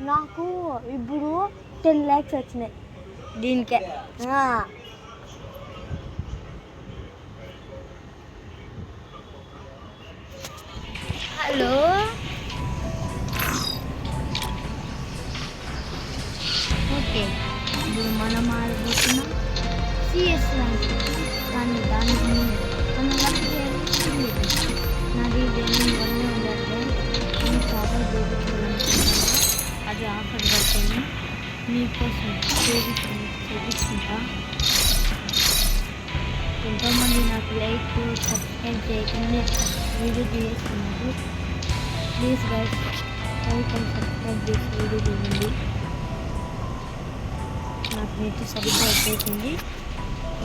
నాకు ఇప్పుడు 10 lakhs వచ్చినాయి దీనికే. హలో ఓకే, ఇప్పుడు మనం ఆడబోతున్నాం సిఎస్ ర్యాంక్. కానీ దానికి ముందు మన లక్ నాది గేమింగ్ వల్లే ఉండాలి. నేను చాలా చూపించాలనుకుంటున్నా, అది ఆఫర్ పడుతుంది మీకోసం చూపించుకుంటా. ఎంతోమంది నాకు లైక్ సబ్స్క్రైబ్ చేయకుండా వీడియో చేస్తున్నారు. Please guys like and subscribe చేసి వీడియో చూడండి. నాకు నెట్ సరిగ్గా వచ్చేసింది.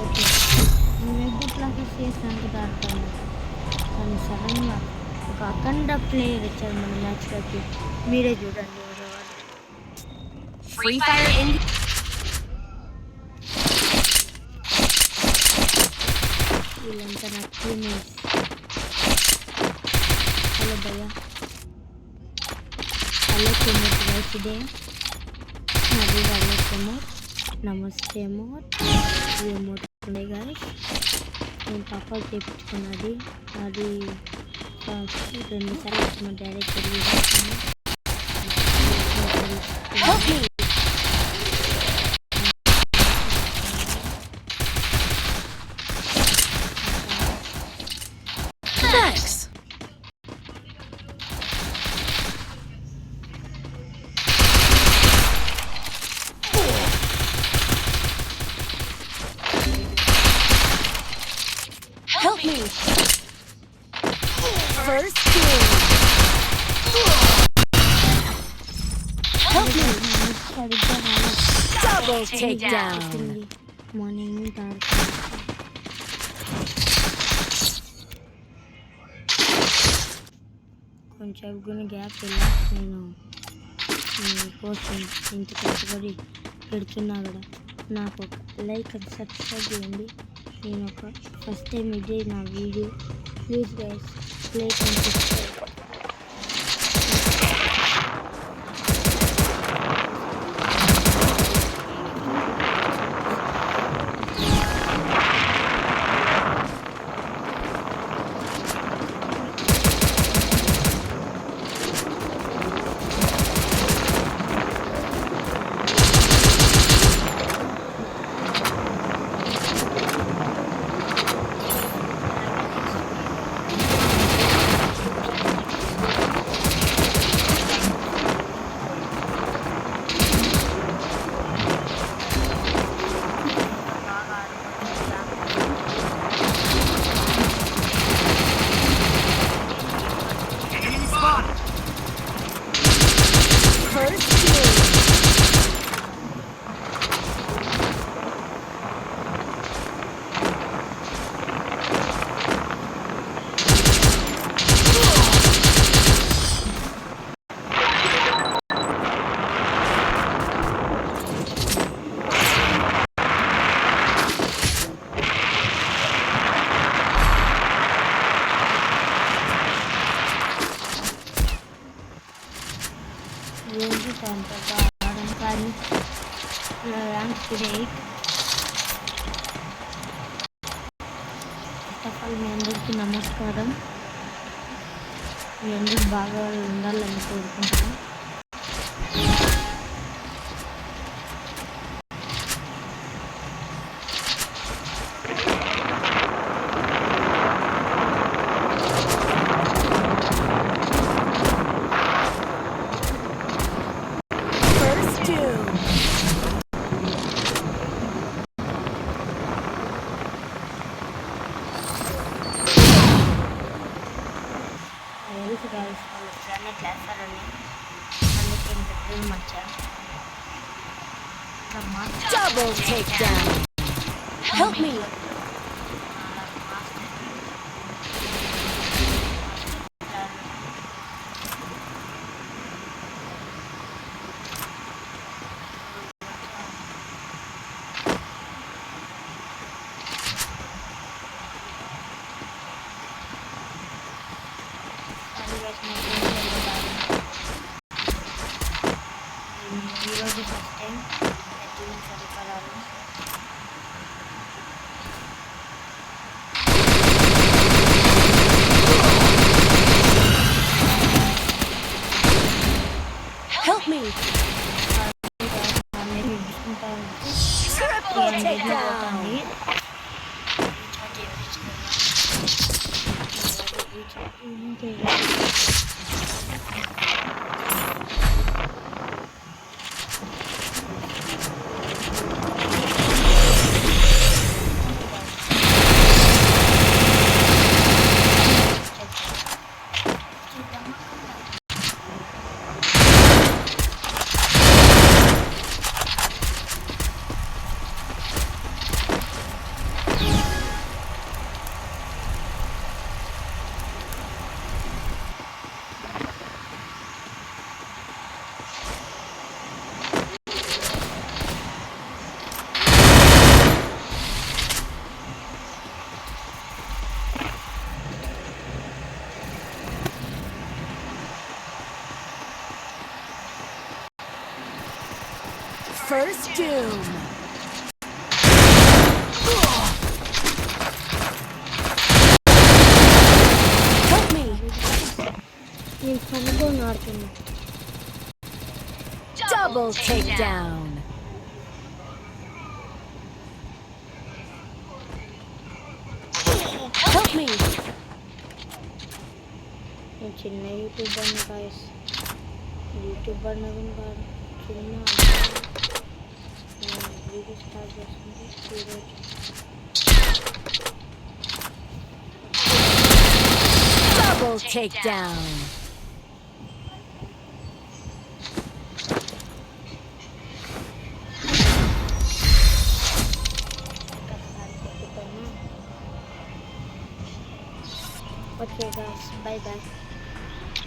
ఓకే, నేను ఎప్పుడు క్లాసెస్ చేసినందుకు దాడుతాను. కానీ సడన్గా ఒక అఖండ ప్లేయర్ వచ్చారు మన మ్యాచ్లోకి. మీరే చూడండి ఎవరెవరు. వీళ్ళంతా నా టీమేట్స్. హలో భయ్యా, హలో టీమేట్ గైస్. ఇదే నాది వాళ్ళేమో నమస్తే మోట్ మోట్ ఉండే గైస్. నేను పాప చేయించుకున్నది అది 2 సార్లు డైరెక్ట్ తెలియదు. Help me! First kill! Help me! Double takedown! Morning కొంచెం కొన్ని గ్యాప్ వెళ్ళా. నేను కోసం ఇంత కష్టపడి పెడుతున్నా కూడా నాకు ఒక లైక్ అండ్ సబ్స్క్రైబ్ చేయండి. నేను ఒక ఫస్ట్ టైం ఇదే నా video. Please guys like and subscribe. ఏంటి అంతగా ఆడడం కానీ ర్యాంక్ 8. ఫస్ట్ ఆఫ్ ఆల్ మీ అందరికీ నమస్కారం. మీ అందరూ బాగా ఉండాలని కోరుకుంటున్నాను. తెలుసు గైస్ వాళ్ళు ఎప్పుడైనా చేస్తారని, అందుకే ఇంత డ్రీమ్ వచ్చాను. Double takedown! Help me! ఈరోజు ఫస్ట్ టైం ఎత్తున్న పరికరాలు Help me. Triple takedown. First doom. Help me. నేను కనుగోలు ఆడుతున్నా Double takedown. Help me. నేను చిన్న యూట్యూబర్ని గాయస్ యూట్యూబర్ నవీన్ గారు చిన్న వీడియో స్టార్ట్ చేస్తుంది ఈరోజు Double takedown. Okay guys bye bye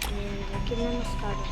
నేను కింద స్టార్ట్